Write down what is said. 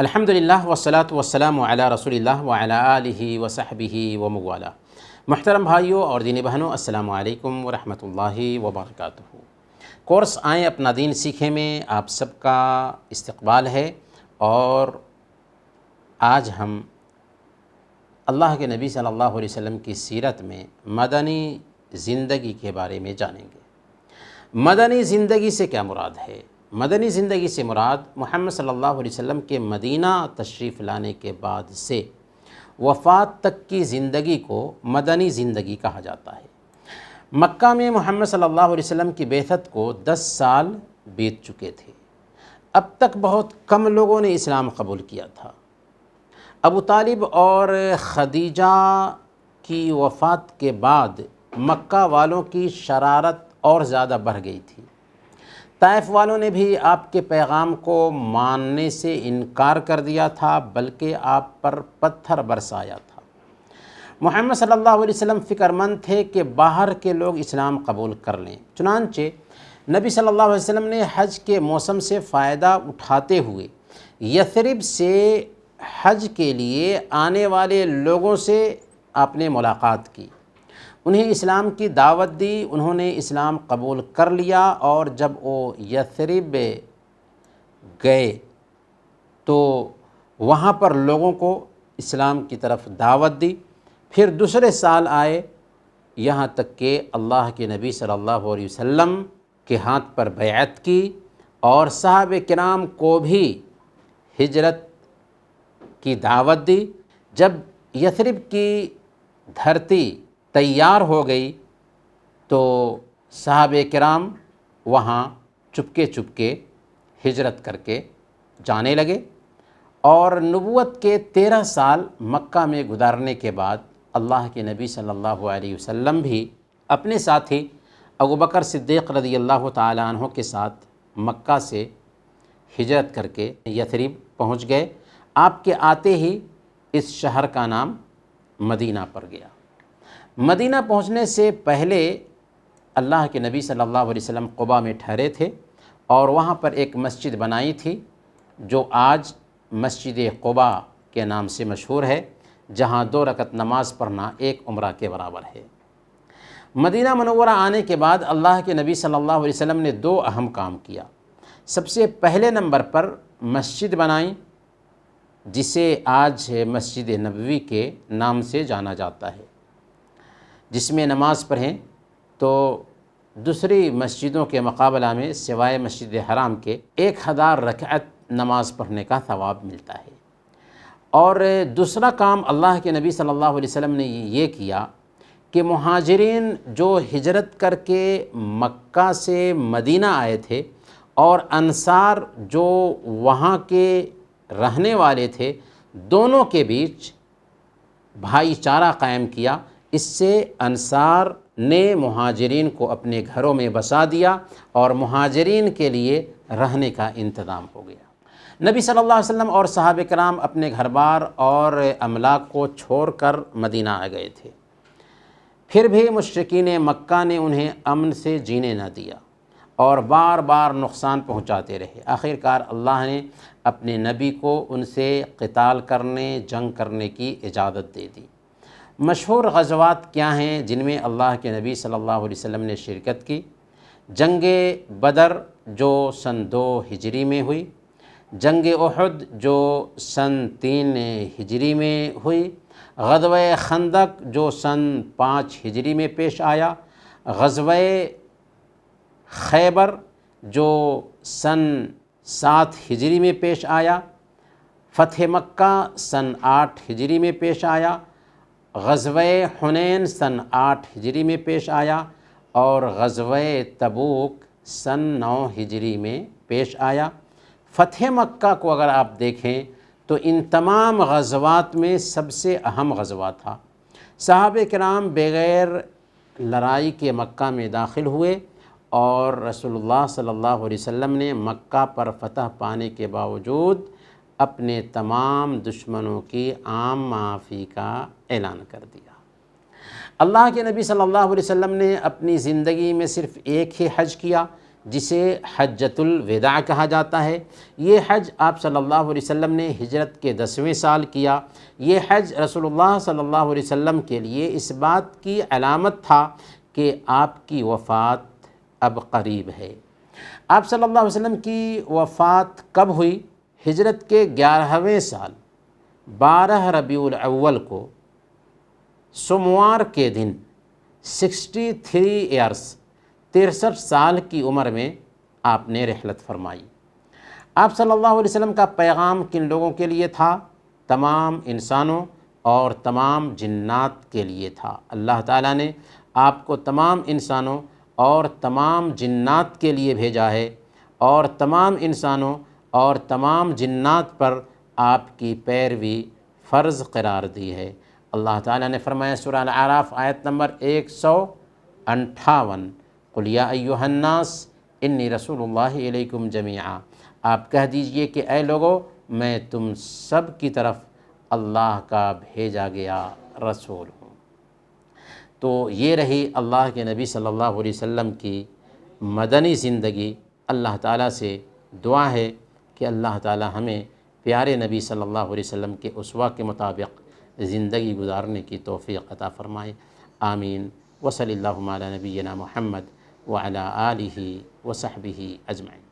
الحمدللہ والصلاۃ والسلام علی رسول اللہ وعلی آلہ وصحبہ وموالا۔ محترم بھائیوں اور دینی بہنوں، السلام علیکم ورحمۃ اللہ وبرکاتہ۔ کورس آئیں اپنا دین سیکھیں میں آپ سب کا استقبال ہے، اور آج ہم اللہ کے نبی صلی اللہ علیہ وسلم کی سیرت میں مدنی زندگی کے بارے میں جانیں گے۔ مدنی زندگی سے کیا مراد ہے؟ مدنی زندگی سے مراد محمد صلی اللہ علیہ وسلم کے مدینہ تشریف لانے کے بعد سے وفات تک کی زندگی کو مدنی زندگی کہا جاتا ہے۔ مکہ میں محمد صلی اللہ علیہ وسلم کی بعثت کو 10 سال بیت چکے تھے۔ اب تک بہت کم لوگوں نے اسلام قبول کیا تھا۔ ابو طالب اور خدیجہ کی وفات کے بعد مکہ والوں کی شرارت اور زیادہ بڑھ گئی تھی۔ طائف والوں نے بھی آپ کے پیغام کو ماننے سے انکار کر دیا تھا، بلکہ آپ پر پتھر برسایا تھا۔ محمد صلی اللہ علیہ وسلم فکر مند تھے کہ باہر کے لوگ اسلام قبول کر لیں، چنانچہ نبی صلی اللہ علیہ وسلم نے حج کے موسم سے فائدہ اٹھاتے ہوئے یثرب سے حج کے لیے آنے والے لوگوں سے آپ نے ملاقات کی، انہیں اسلام کی دعوت دی، انہوں نے اسلام قبول کر لیا، اور جب وہ یثرب گئے تو وہاں پر لوگوں کو اسلام کی طرف دعوت دی۔ پھر دوسرے سال آئے، یہاں تک کہ اللہ کے نبی صلی اللہ علیہ وسلم کے ہاتھ پر بیعت کی، اور صحابہ کرام کو بھی ہجرت کی دعوت دی۔ جب یثرب کی دھرتی تیار ہو گئی تو صحابہ کرام وہاں چپکے چپکے ہجرت کر کے جانے لگے، اور نبوت کے 13 سال مکہ میں گزارنے کے بعد اللہ کے نبی صلی اللہ علیہ وسلم بھی اپنے ساتھی ابوبکر صدیق رضی اللہ تعالیٰ عنہ کے ساتھ مکہ سے ہجرت کر کے یثرب پہنچ گئے۔ آپ کے آتے ہی اس شہر کا نام مدینہ پڑ گیا۔ مدینہ پہنچنے سے پہلے اللہ کے نبی صلی اللہ علیہ وسلم قباء میں ٹھہرے تھے، اور وہاں پر ایک مسجد بنائی تھی جو آج مسجد قباء کے نام سے مشہور ہے، جہاں 2 رکعت نماز پڑھنا ایک عمرہ کے برابر ہے۔ مدینہ منورہ آنے کے بعد اللہ کے نبی صلی اللہ علیہ وسلم نے 2 اہم کام کیا۔ سب سے پہلے نمبر پر مسجد بنائی، جسے آج مسجد نبوی کے نام سے جانا جاتا ہے، جس میں نماز پڑھیں تو دوسری مسجدوں کے مقابلہ میں سوائے مسجد حرام کے 1000 رکعت نماز پڑھنے کا ثواب ملتا ہے۔ اور دوسرا کام اللہ کے نبی صلی اللہ علیہ وسلم نے یہ کیا کہ مہاجرین جو ہجرت کر کے مکہ سے مدینہ آئے تھے، اور انصار جو وہاں کے رہنے والے تھے، دونوں کے بیچ بھائی چارہ قائم کیا۔ اس سے انصار نے مہاجرین کو اپنے گھروں میں بسا دیا، اور مہاجرین کے لیے رہنے کا انتظام ہو گیا۔ نبی صلی اللہ علیہ وسلم اور صحابہ کرام اپنے گھر بار اور املاک کو چھوڑ کر مدینہ آ گئے تھے، پھر بھی مشرکین مکہ نے انہیں امن سے جینے نہ دیا، اور بار بار نقصان پہنچاتے رہے۔ آخرکار اللہ نے اپنے نبی کو ان سے قتال کرنے، جنگ کرنے کی اجازت دے دی۔ مشہور غزوات کیا ہیں جن میں اللہ کے نبی صلی اللہ علیہ وسلم نے شرکت کی؟ جنگ بدر جو سن 2 ہجری میں ہوئی، جنگ احد جو سن 3 ہجری میں ہوئی، غزوہ خندق جو سن 5 ہجری میں پیش آیا، غزوہ خیبر جو سن 7 ہجری میں پیش آیا، فتح مکہ سن 8 ہجری میں پیش آیا، غزوہ حنین سن 8 ہجری میں پیش آیا، اور غزوہ تبوک سن 9 ہجری میں پیش آیا۔ فتح مکہ کو اگر آپ دیکھیں تو ان تمام غزوات میں سب سے اہم غزوہ تھا۔ صحابہ کرام بغیر لڑائی کے مکہ میں داخل ہوئے، اور رسول اللہ صلی اللہ علیہ وسلم نے مکہ پر فتح پانے کے باوجود اپنے تمام دشمنوں کی عام معافی کا اعلان کر دیا۔ اللہ کے نبی صلی اللہ علیہ وسلم نے اپنی زندگی میں صرف ایک ہی حج کیا، جسے حجۃ الوداع کہا جاتا ہے۔ یہ حج آپ صلی اللہ علیہ وسلم نے ہجرت کے 10ویں سال کیا۔ یہ حج رسول اللہ صلی اللہ علیہ وسلم کے لیے اس بات کی علامت تھا کہ آپ کی وفات اب قریب ہے۔ آپ صلی اللہ علیہ وسلم کی وفات کب ہوئی؟ ہجرت کے 11ویں سال 12 ربیع الاول کو سوموار کے دن 63 ایئرس 63 سال کی عمر میں آپ نے رحلت فرمائی۔ آپ صلی اللہ علیہ وسلم کا پیغام کن لوگوں کے لیے تھا؟ تمام انسانوں اور تمام جنات کے لیے تھا۔ اللہ تعالیٰ نے آپ کو تمام انسانوں اور تمام جنات کے لیے بھیجا ہے، اور تمام انسانوں اور تمام جنات پر آپ کی پیروی فرض قرار دی ہے۔ اللہ تعالیٰ نے فرمایا سورہ الاعراف آیت نمبر 158، قُلْ يَا أَيُّهَا النَّاسِ إِنِّي رَسُولُ اللَّهِ إِلَيْكُمْ جَمِيعًا، آپ کہہ دیجئے کہ اے لوگو میں تم سب کی طرف اللہ کا بھیجا گیا رسول ہوں۔ تو یہ رہی اللہ کے نبی صلی اللہ علیہ وسلم کی مدنی زندگی۔ اللہ تعالیٰ سے دعا ہے کہ اللہ تعالیٰ ہمیں پیارے نبی صلی اللہ علیہ وسلم کے اسوہ کے مطابق زندگی گزارنے کی توفیق عطا فرمائے۔ آمین۔ وصلی اللہ علی نبینا محمد وعلی آلہ وصحبہ اجمعین۔